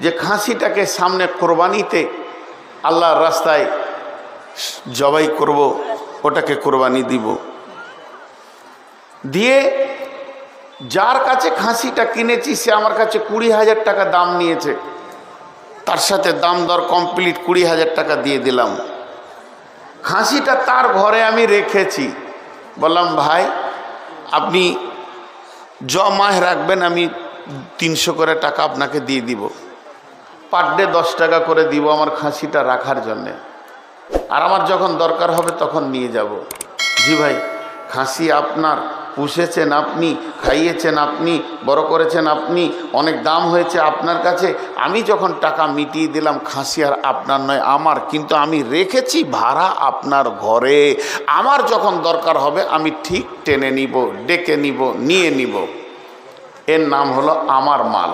যে খাসিটাকে সামনে কোরবানিতে আল্লাহর রাস্তায় জবাই করব, ওটাকে কোরবানি দিব। দিয়ে যার কাছে খাসিটা কিনেছি সে আমার কাছে 20,000 টাকা দাম নিয়েছে। তার সাথে দাম দর কমপ্লিট 20,000 টাকা দিয়ে দিলাম। খাসিটা তার ঘরে আমি রেখেছি। বললাম, ভাই আপনি জমায় রাখবেন, আমি 300 করে টাকা আপনাকে দিয়ে দিব, পার ডে 10 টাকা করে দিব আমার খাসিটা রাখার জন্যে, আর আমার যখন দরকার হবে তখন নিয়ে যাব। জি ভাই, খাসি আপনার, পুষেছেন আপনি, খাইয়েছেন আপনি, বড় করেছেন আপনি, অনেক দাম হয়েছে আপনার কাছে। আমি যখন টাকা মিটিয়ে দিলাম, খাসি আর আপনার নয় আমার, কিন্তু আমি রেখেছি ভাড়া আপনার ঘরে। আমার যখন দরকার হবে আমি ঠিক টেনে নিব, ডেকে নিব, নিয়ে নিব। এর নাম হলো আমার মাল।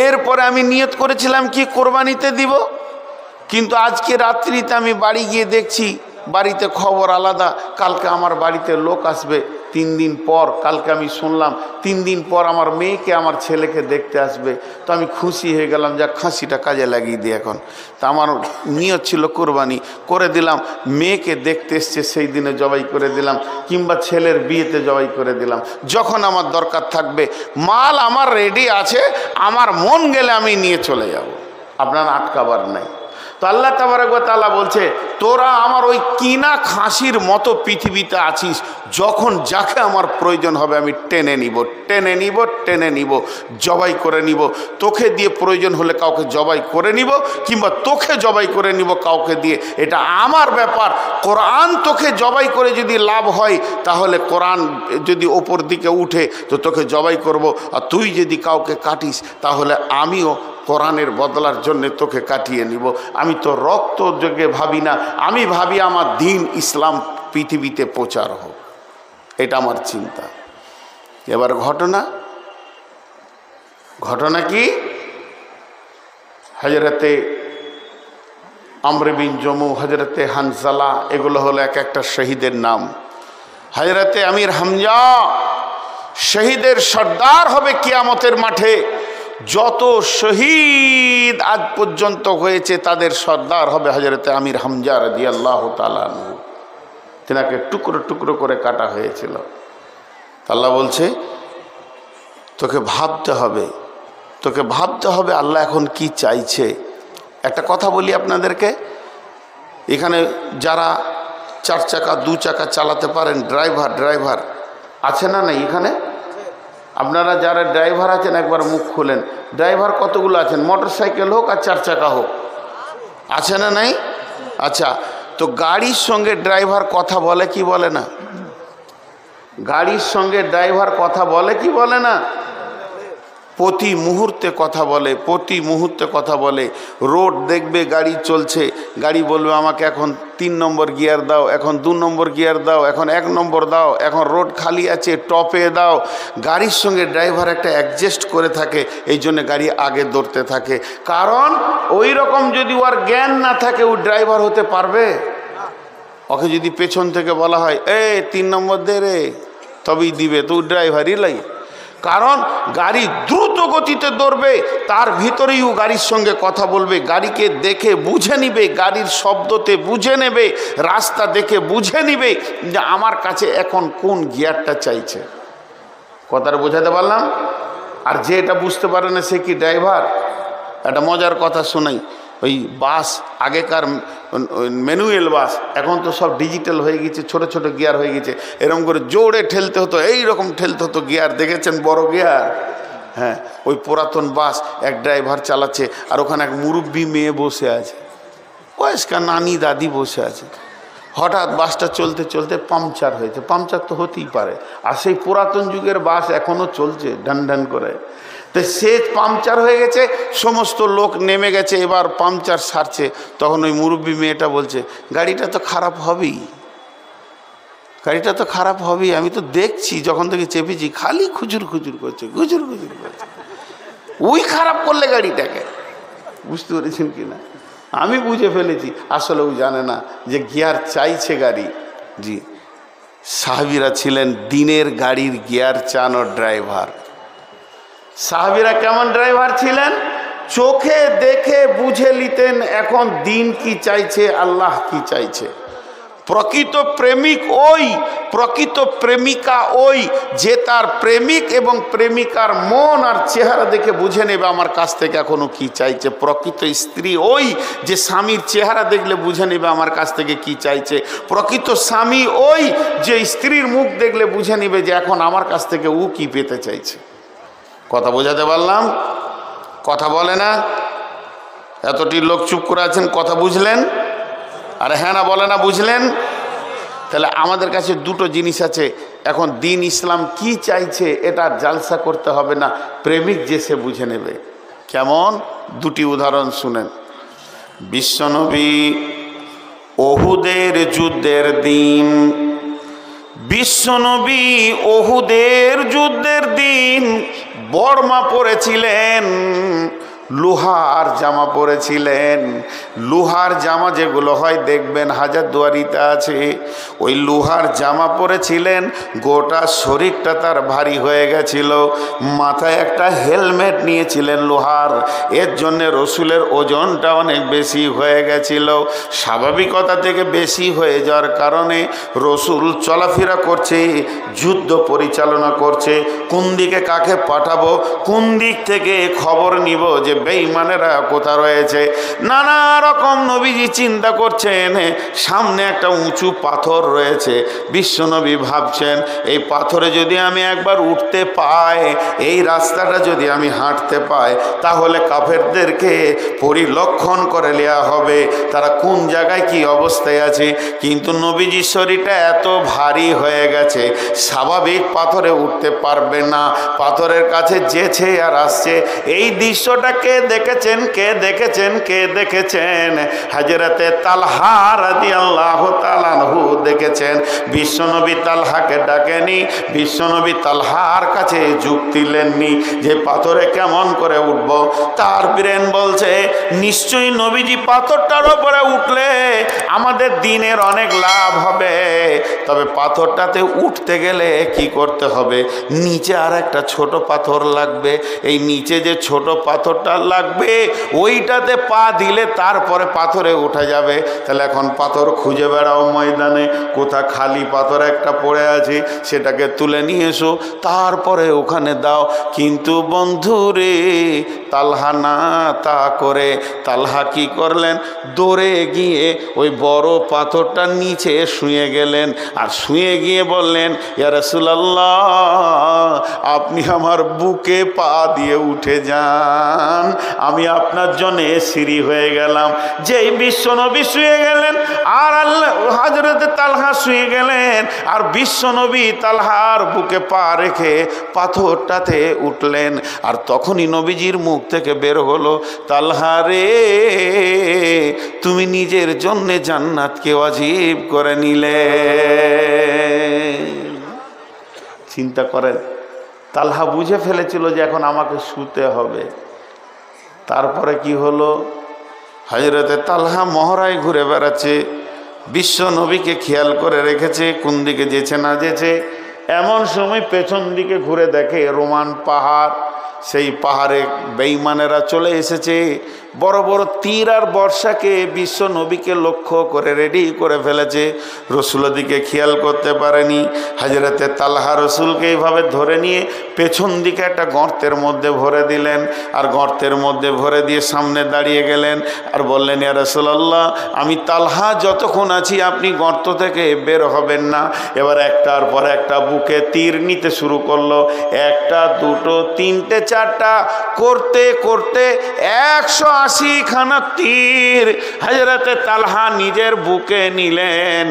এরপরে আমি নিয়ত করেছিলাম কি কোরবানিতে দিব, কিন্তু আজকে রাত্রিতে আমি বাড়ি গিয়ে দেখছি বাড়িতে খবর আলাদা। কালকে আমার বাড়িতে লোক আসবে 3 দিন পর। কালকে আমি শুনলাম 3 দিন পর আমার মেয়েকে আমার ছেলেকে দেখতে আসবে। তো আমি খুশি হয়ে গেলাম, যা খাসিটা কাজে লাগিয়ে দিই এখন। তা আমার নিয়ত ছিল কোরবানি করে দিলাম। মেয়েকে দেখতে এসছে সেই দিনে জবাই করে দিলাম, কিংবা ছেলের বিয়েতে জবাই করে দিলাম। যখন আমার দরকার থাকবে, মাল আমার রেডি আছে, আমার মন গেলে আমি নিয়ে চলে যাব, আপনার আটকাবার নাই। তো আল্লাহ তাবারক ওয়া তাআলা বলছে, তোরা আমার ওই কিনা খাসির মতো পৃথিবীতে আছিস। যখন যাকে আমার প্রয়োজন হবে আমি টেনে নিব, টেনে নিব, টেনে নিব, জবাই করে নিব। তোকে দিয়ে প্রয়োজন হলে কাউকে জবাই করে নিব, কিংবা তোকে জবাই করে নিব কাউকে দিয়ে, এটা আমার ব্যাপার। কোরআন তোকে জবাই করে যদি লাভ হয়, তাহলে কোরআন যদি ওপর দিকে উঠে তো তোকে জবাই করব। আর তুই যদি কাউকে কাটিস, তাহলে আমিও কোরআনের বদলার জন্য তোকে কাটিয়ে নিব। আমি তো রক্ত যোগে ভাবি না, আমি ভাবি আমার দিন ইসলাম পৃথিবীতে প্রচার হোক, এটা আমার চিন্তা। এবার ঘটনা কি, হযরতে আমর বিন জমু, হযরতে হানজালা, এগুলো হলো এক একটা শহীদের নাম। হযরতে আমির হামজা শহীদের সর্দার হবে কিয়ামতের মাঠে। যত শহীদ আজ পর্যন্ত হয়েছে তাদের সর্দার হবে হযরতে আমির হামজা রাদিয়াল্লাহু তাআলা আনহু। তেনাকে টুকরো টুকরো করে কাটা হয়েছিল। আল্লাহ বলছে, তোকে ভাবতে হবে আল্লাহ এখন কি চাইছে। একটা কথা বলি আপনাদেরকে, এখানে যারা 4 চাকা 2 চাকা চালাতে পারেন, ড্রাইভার আছে না নাই এখানে? আপনারা যারা ড্রাইভার আছেন একবার মুখ খুলেন। ড্রাইভার কতগুলো আছেন? মোটর সাইকেল হোক আর 4 চাকা হোক, আছে না নাই? আচ্ছা, তো গাড়ির সঙ্গে ড্রাইভার কথা বলে কি বলে না? গাড়ির সঙ্গে ড্রাইভার কথা বলে কি বলে না? প্রতি মুহূর্তে কথা বলে। রোড দেখবে গাড়ি চলছে, গাড়ি বলবে আমাকে এখন 3 নম্বর গিয়ার দাও, এখন 2 নম্বর গিয়ার দাও, এখন 1 নম্বর দাও, এখন রোড খালি আছে টপে দাও। গাড়ির সঙ্গে ড্রাইভার একটা অ্যাডজাস্ট করে থাকে, এই জন্য গাড়ি আগে দৌড়তে থাকে। কারণ ওই রকম যদি ওর জ্ঞান না থাকে, ও ড্রাইভার হতে পারবে? ওকে যদি পেছন থেকে বলা হয় 3 নম্বর দে রে, তবেই দিবে, তো ড্রাইভারই লাগে। কারণ গাড়ি দ্রুত গতিতে দৌড়বে, তার ভিতরেই ও গাড়ির সঙ্গে কথা বলবে, গাড়িকে দেখে বুঝে নিবে, গাড়ির শব্দতে বুঝে নেবে, রাস্তা দেখে বুঝে নিবে যে আমার কাছে এখন কোন গিয়ারটা চাইছে। কথাটা বোঝাতে পারলাম? আর যে এটা বুঝতে পারে না সে কি ড্রাইভার? একটা মজার কথা শোনাই। ওই বাস আগেকার ম্যানুয়াল বাস, এখন তো সব ডিজিটাল হয়ে গেছে, ছোট ছোট গিয়ার হয়ে গেছে, এরকম করে জোরে ঠেলতে হতো, এই রকম ঠেলতে হতো গিয়ার, দেখেছেন বড় গিয়ার? হ্যাঁ, ওই পুরাতন বাস এক ড্রাইভার চালাচ্ছে, আর ওখানে এক মুরব্বী মেয়ে বসে আছে, বয়স্কা নানি দাদি বসে আছে। হঠাৎ বাসটা চলতে চলতে পাংচার হয়েছে। পাংচার তো হতেই পারে, আর সেই পুরাতন যুগের বাস এখনও চলছে ঢান ঢান করে। তো সে পাংচার হয়ে গেছে, সমস্ত লোক নেমে গেছে, এবার পাংচার সারছে। তখন ওই মুরব্বী মেয়েটা বলছে, গাড়িটা তো খারাপ হবেই, গাড়িটা তো খারাপ হবেই, আমি তো দেখছি যখন থেকে চেপেছি খালি খুচুর খুচুর করছে, খুচুর খুচুর করছে। ওই খারাপ করলে গাড়িটাকে, বুঝতে পেরেছেন কি না? আমি বুঝে ফেলেছি, আসলে ও জানে না যে গিয়ার চাইছে গাড়ি। জি, সাহাবীরা ছিলেন দিনের গাড়ির গিয়ার চালানোর ড্রাইভার। সাহাবীরা কেমন ড্রাইভার ছিলেন? চোখে দেখে বুঝে নিতেন এখন দিন কি চাইছে, আল্লাহ কি চাইছে। প্রকৃত প্রেমিক ওই, প্রকৃত প্রেমিকা ওই যে তার প্রেমিক এবং প্রেমিকার মন আর চেহারা দেখে বুঝে নেবে আমার কাছ থেকে এখনো কি চাইছে। প্রকৃত স্ত্রী ওই যে স্বামীর চেহারা দেখলে বুঝে নেবে আমার কাছ থেকে কি চাইছে। প্রকৃত স্বামী ওই যে স্ত্রীর মুখ দেখলে বুঝে নেবে যে এখন আমার কাছ থেকে ও কি পেতে চাইছে। কথা বোঝাতে পারলাম? কথা বলে না? এতটি লোক চুপ করে আছেন, কথা বুঝলেন? আরে হ্যাঁ না বলে না, বুঝলেন? তাহলে আমাদের কাছে দুটো জিনিস আছে, এখন দিন ইসলাম কি চাইছে এটা জালসা করতে হবে না, প্রেমিক যে সে বুঝে নেবে। কেমন? দুটি উদাহরণ শুনেন। বিশ্বনবী ওহুদের যুদ্ধের দিন, বিশ্বনবী ওহুদের যুদ্ধের দিন বর্মা পরেছিলেন, লোহার জামা পরেছিলেন। লোহার জামা যেগুলো হয় দেখবেন হাজারদুয়ারিতে আছে, ওই লোহার জামা পরেছিলেন, গোটা শরীরটা তার ভারী হয়ে গেছিল। মাথায় একটা হেলমেট নিয়েছিলেন লোহার, এর জন্যে রসুলের ওজনটা অনেক বেশি হয়ে গেছিল। স্বাভাবিকতা থেকে বেশি হয়ে যাওয়ার কারণে রসুল চলাফেরা করছে, যুদ্ধ পরিচালনা করছে, কোন দিকে কাকে পাঠাবো, কোন দিক থেকে খবর নিব যে বেঈমানেরা কোথা রয়েছে। নানা রকম নবীজি চিন্তা করছেন। সামনে একটা উঁচু পাথর রয়েছে, বিশ্বনবী ভাবছেন এই পাথরে যদি আমি একবার উঠতে পাই, এই রাস্তাটা যদি আমি হাঁটতে পাই, তাহলে কাফেরদেরকে পরিলক্ষণ করে নেওয়া হবে তারা কোন জায়গায় কি অবস্থায় আছে। কিন্তু নবীজির শরীরটা এত ভারী হয়ে গেছে, স্বাভাবিক পাথরে উঠতে পারবে না, পাথরের কাছে যেছে আর আসছে। এই দৃশ্যটা কে দেখেছেন? কে দেখেছেন? কে দেখেছেন? হযরতে তালহা রাদিয়াল্লাহু তাআলা আনহু দেখেছেন। বিশ্বনবী তালহাকে ডাকেনি, বিশ্বনবী তালহার কাছে যুক্তি নেননি যে পাথরে কেমন করে উঠব। তার ব্রেন বলছে নিশ্চয়ই নবীজি পাথরটার উপরে উঠলে আমাদের দিনের অনেক লাভ হবে, তবে পাথরটাতে উঠতে গেলে কি করতে হবে, নিচে আর একটা ছোট পাথর লাগবে। এই নিচে যে ছোট পাথরটা লাগবে ওইটাতে পা দিলে তারপরে পাথরে উঠা যাবে। তাহলে এখন পাথর খুঁজে বেড়াও ময়দানে, কোথা খালি পাথর একটা পড়ে আছে সেটাকে তুলে নিয়ে এসো, তারপরে ওখানে দাও। কিন্তু বন্ধুরে তালহা না তা করে, তালহা কি করলেন, দৌড়ে গিয়ে ওই বড় পাথরটার নিচে শুয়ে গেলেন, আর শুয়ে গিয়ে বললেন ইয়া রাসূলুল্লাহ আপনি আমার বুকে পা দিয়ে উঠে যান, আমি আপনার জন্য সিঁড়ি হয়ে গেলাম। যেই বিশ্বনবী শুয়ে গেলেন আর আল্লাহ হযরতে তালহা শুয়ে গেলেন, আর বিশ্বনবী তালহার বুকে পা রেখে পাথরটাতে উঠলেন। আর তখনই নবীজির মুখ থেকে বের হলো, তালহা রে তুমি নিজের জন্য জান্নাতকে ওয়াজিব করে নিলে। চিন্তা করেন, তালহা বুঝে ফেলেছিল যে এখন আমাকে শুতে হবে। তারপরে কি হলো, হযরতে তালহা মহড়ায় ঘুরে বেড়াচ্ছে, বিশ্ব নবীকে খেয়াল করে রেখেছে কোন দিকে যেছে না যেছে। এমন সময় পেছন দিকে ঘুরে দেখে রোমান পাহাড়, সেই পাহাড়ে বেঈমানেরা চলে এসেছে। বড় বড় তীর আর বর্ষাকে বিশ্ব নবীকে লক্ষ্য করে রেডি করে ফেলেছে। রসুলের দিকে খেয়াল করতে পারেনি। হযরতে তালহা রসুলকে এইভাবে ধরে নিয়ে পেছন দিকে একটা গর্তের মধ্যে ভরে দিলেন, আর গর্তের মধ্যে ভরে দিয়ে সামনে দাঁড়িয়ে গেলেন আর বললেন, ইয়া রাসূলুল্লাহ, আমি তালহা যতক্ষণ আছি আপনি গর্ত থেকে বের হবেন না। এবার একটার পর একটা বুকে তীর নিতে শুরু করলো। একটা, দুটো, তিনটে, চারটা করতে করতে 180 খানা তীর হযরতে তালহা নিজের বুকে নিলেন।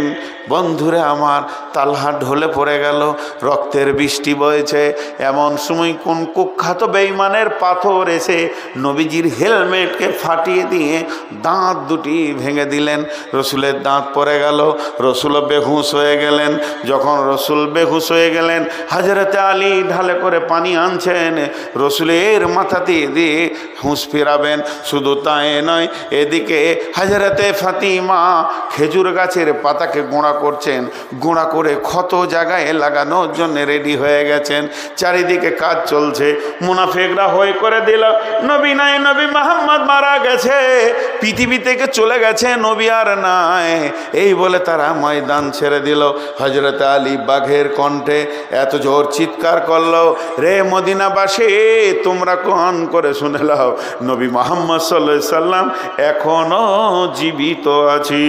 বন্ধুরে আমার, তালহা ঢলে পড়ে গেল, রক্তের বৃষ্টি বয়েছে। এমন সময় কোন কুখ্যাত বেঈমানের পাথর এসে নবীজির হেলমেটকে ফাটিয়ে দিয়ে দাঁত দুটি ভেঙে দিলেন। রসুলের দাঁত পড়ে গেল, রসুল বেহুশ হয়ে গেলেন। যখন রসুল বেহুশ হয়ে গেলেন, হযরতে আলী ঢালে করে পানি আনছেন, রসুলের মাথা দিয়ে হুঁশ ফিরাবেন। শুধু তাই নয়, এদিকে হযরতে ফাতিমা খেজুর গাছের পাতাকে গোঁড়া করছেন, গোঁড়া করে ক্ষত জায়গায় লাগানোর জন্য রেডি হয়ে গেছেন। চারিদিকে কাজ চলছে। মুনাফিকরা হই করে দিল, নবী নাই, নবী মুহাম্মদ মারা গেছে, পৃথিবী থেকে চলে গেছে, নবী আর নাই। এই বলে তারা ময়দান ছেড়ে দিল। হযরত আলী বাঘের কণ্ঠে এত জোর চিৎকার করলো, রে মদিনাবাসী, তোমরা কান করে শুনে নাও, নবী মুহাম্মদ সাল্লাল্লাহু আলাইহি সাল্লাম এখনো জীবিত আছি।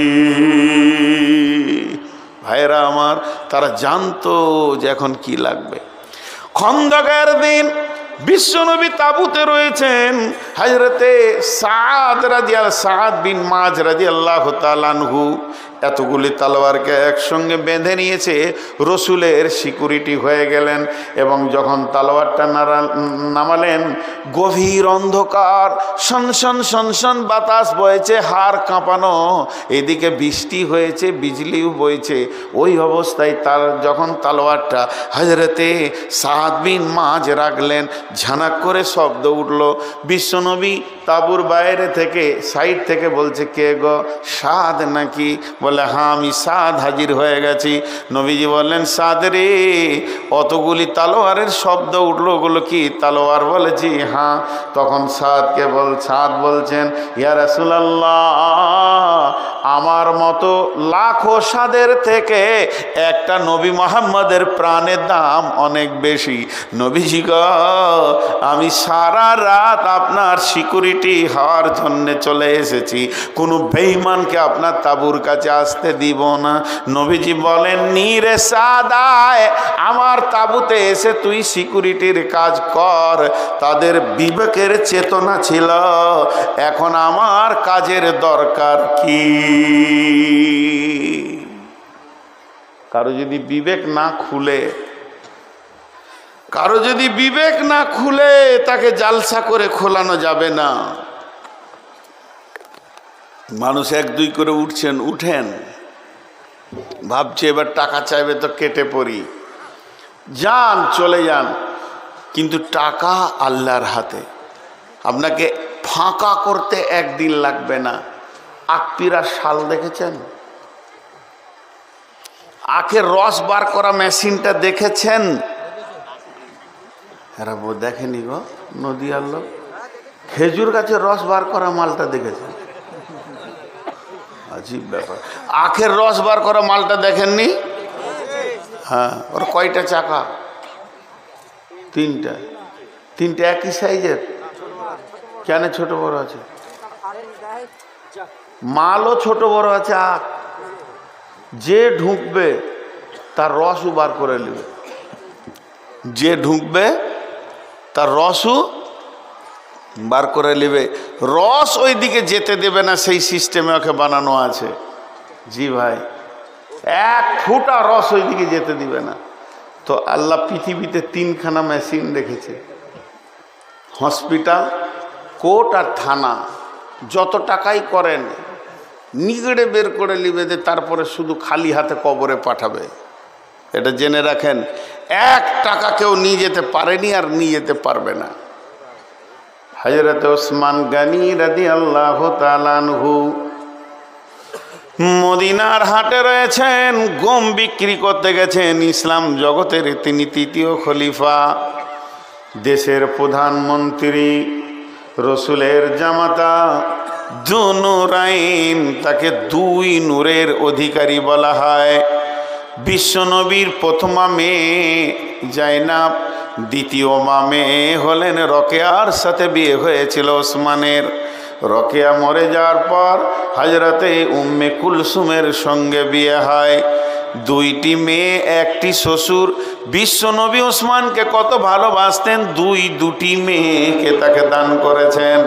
ভাইরা আমার, তারা জানতো যে এখন কি লাগবে। খন্দকের দিন বিশ্বনবী তাবুতে রয়েছেন। হযরতে সাদ বিন মাজ রাদিয়াল্লাহু তাআলা আনহু এতগুলি তলোয়ারকে একসঙ্গে বেঁধে নিয়েছে, রসুলের সিকিউরিটি হয়ে গেলেন। এবং যখন তলোয়ারটা নামালেন, গভীর অন্ধকার, সনসন সনসন বাতাস বয়েছে, হাড় কাঁপানো, এদিকে বৃষ্টি হয়েছে, বিজলিও বইছে। ওই অবস্থায় তার যখন তলোয়ারটা হযরতে সাদ বিন মাজ রাখলেন, ঝানাক করে শব্দ উঠল। বিশ্বনবী তাবুর বাইরে থেকে, সাইড থেকে বলছে, কে গো, সাদ নাকি? বলে, হ্যাঁ আমি সাদ, হাজির হয়ে গেছি। নবীজি বললেন, সাদ রে, অতগুলি তালোয়ারের শব্দ উঠলো, ওগুলো কি তালোয়ার? বলেছি হ্যাঁ। তখন সাদ বলছেন, ইয়া রাসূলুল্লাহ, আমার মতো লাখো সাদের থেকে একটা নবী মুহাম্মদের প্রাণের দাম অনেক বেশি। নবীজি গো, আমি সারা রাত আপনার সিকিউরিটি হওয়ার জন্য চলে এসেছি, কোনো বেঈমানকে আপনার তাবুর কাছে আসতে দিব না। নবীজি বলেন, নীরে সাদায়, আমার তাবুতে এসে তুই সিকিউরিটির কাজ কর। তাদের বিবেকের চেতনা ছিল, এখন আমার কাজের দরকার কি? কারো যদি বিবেক না খুলে, তাকে জালসা করে খোলানো যাবে না। মানুষ এক দুই করে উঠেন, ভাবছে এবার টাকা চাইবে তো কেটে পড়ি, যান, চলে যান। কিন্তু টাকা আল্লাহর হাতে, আপনাকে ফাঁকা করতে একদিন লাগবে না। আখপিরার শাল দেখেছেন? আখের রস বার করা মেশিনটা দেখেছেন? এরা দেখেনি গো, নদী আলো। খেজুর গাছের রস বার করা মালটা দেখেছেন? আজীব ব্যাপার। আখের রস বার করা মালটা দেখেননি? হ্যাঁ, ওর কয়টা চাকা? তিনটা একই সাইজের। কেন ছোট বড় আছে? মালও ছোট বড় আছে। আখ যে ঢুকবে তার রসও বার করে নেবে, যে ঢুকবে তার রসও বার করে নেবে। রস ওই দিকে যেতে দেবে না, সেই সিস্টেমে ওকে বানানো আছে। জি ভাই, এক ফুটা রস ওই দিকে যেতে দিবে না। তো আল্লাহ পৃথিবীতে 3খানা মেশিন রেখেছে, হসপিটাল, কোর্ট আর থানা। যত টাকাই করেন, নিগড়ে বের করে নিবে, যে তারপরে শুধু খালি হাতে কবরে পাঠাবে। এটা জেনে রাখেন, 1 টাকা কেউ নিয়ে যেতে পারেনি আর নিয়ে যেতে পারবে না। হযরত ওসমান গনি রাদিয়াল্লাহু তাআলা আনহু মদিনার হাটে রয়েছেন, গম বিক্রি করতে গেছেন। ইসলাম জগতের তিনি 3য় খলিফা, দেশের প্রধানমন্ত্রী। রসুলের জামাতা দুনুরাইন, তাকে দুই নূরের অধিকারী বলা হয়। বিশ্বনবীর প্রথমা মেয়ে জাইনাব, দ্বিতীয় মা মেয়ে হলেন রকেয়ার সাথে বিয়ে হয়েছিল ওসমানের। রকেয়া মরে যাওয়ার পর হযরতে উম্মে কুলসুমের সঙ্গে বিয়ে হয়। দুইটি মেয়ে, একটি শ্বশুর। বিশ্বনবী ওসমানকে কত ভালোবাসতেন, দুটি মেয়েকে তাকে দান করেছেন।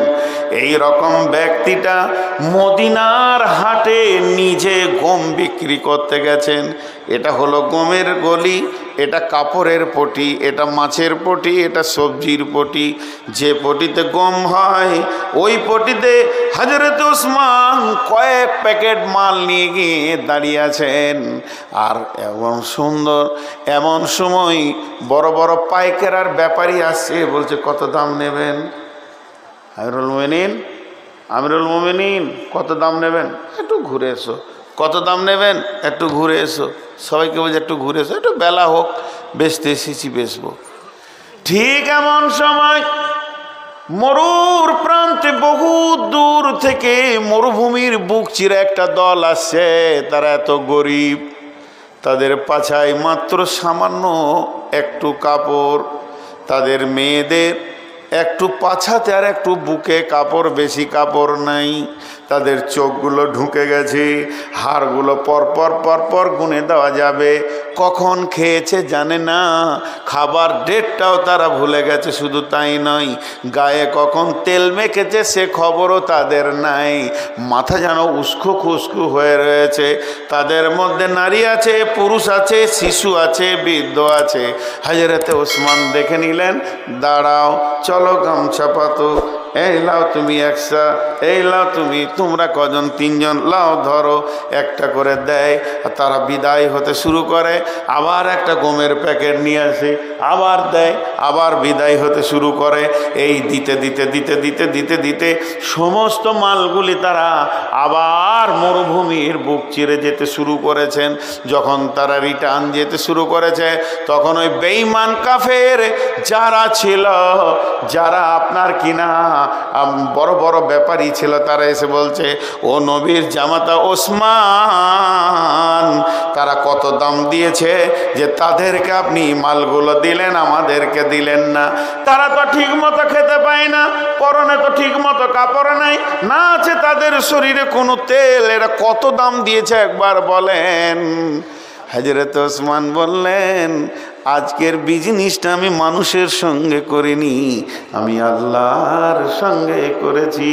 এই রকম ব্যক্তিটা মদিনার হাটে নিজে গম বিক্রি করতে গেছেন। এটা হলো গমের গলি, এটা কাপড়ের পটি, এটা মাছের পটি, এটা সবজির পটি। যে পটিতে গম হয় ওই পটিতে হযরত ওসমান কয়েক প্যাকেট মাল নিয়ে গিয়ে দাঁড়িয়ে আছেন। আর এমন সুন্দর, এমন সময় বড় বড় পাইকারার ব্যাপারী আসছে, বলছে কত দাম নেবেন? আমিরুল মোমিনিন কত দাম নেবেন? একটু ঘুরে এসো। কত দাম নেবেন? একটু ঘুরে এসো। সবাইকে বলছে একটু ঘুরে এসো, একটু বেলা হোক, বেচতে এসেছি, বেচবো। ঠিক এমন সময় মরুর প্রান্তে বহু দূর থেকে মরুভূমির বুক চিরে একটা দল আসছে। তারা এত গরিব, তাদের পাছায় মাত্র সামান্য একটু কাপড়, তাদের মেয়েদের একটু পাছাতে আর একটু বুকে কাপড়, বেশি কাপড় নাই। তাদের চোখগুলো ঢুকে গেছে, হাড়গুলো পরপর পরপর গুনে দেওয়া যাবে। কখন খেয়েছে জানে না, খাবার ডেটটাও তারা ভুলে গেছে। শুধু তাই নয়, গায়ে কখন তেল মেখেছে সে খবরও তাদের নাই। মাথা যেন উস্কো খুস্কু হয়ে রয়েছে। তাদের মধ্যে নারী আছে, পুরুষ আছে, শিশু আছে, বৃদ্ধ আছে। হযরতে ওসমান দেখে নিলেন, দাঁড়াও, চলো গামছা পাতো, এই লাও তুমি একশা, এই লাও তুমি, তোমরা কজন? তিনজন, লাও ধরো। একটা করে দেয়। তারা বিদায় হতে শুরু করে। আবার একটা গমের প্যাকেট নিয়ে আসে, আবার দেয়, আবার বিদায় হতে শুরু করে। এই দিতে দিতে দিতে দিতে দিতে দিতে সমস্ত মালগুলি তারা আবার মরুভূমির বুক চিরে যেতে শুরু করেছেন। যখন তারা রিটার্ন যেতে শুরু করেছে, তখন ওই বেঈমান কাফের যারা ছিল, যারা আপনার কিনা বড় বড় ব্যাপারী ছিল, তারা এসে বলছে, ও নবীর জামাতা ওসমান, তারা কত দাম দিয়েছে যে তাদেরকে আপনি মালগুলো দিলেন, আমাদেরকে দিলেন না? তারা তো ঠিক মতো খেতে পায় না, পরনে তো ঠিক মতো কাপড় নাই, না আছে তাদের শরীরে কোনো তেল, এরা কত দাম দিয়েছে একবার বলেন। হযরত ওসমান বললেন, আজকের বিজনেসটা আমি মানুষের সঙ্গে করিনি, আমি আল্লাহর সঙ্গে করেছি।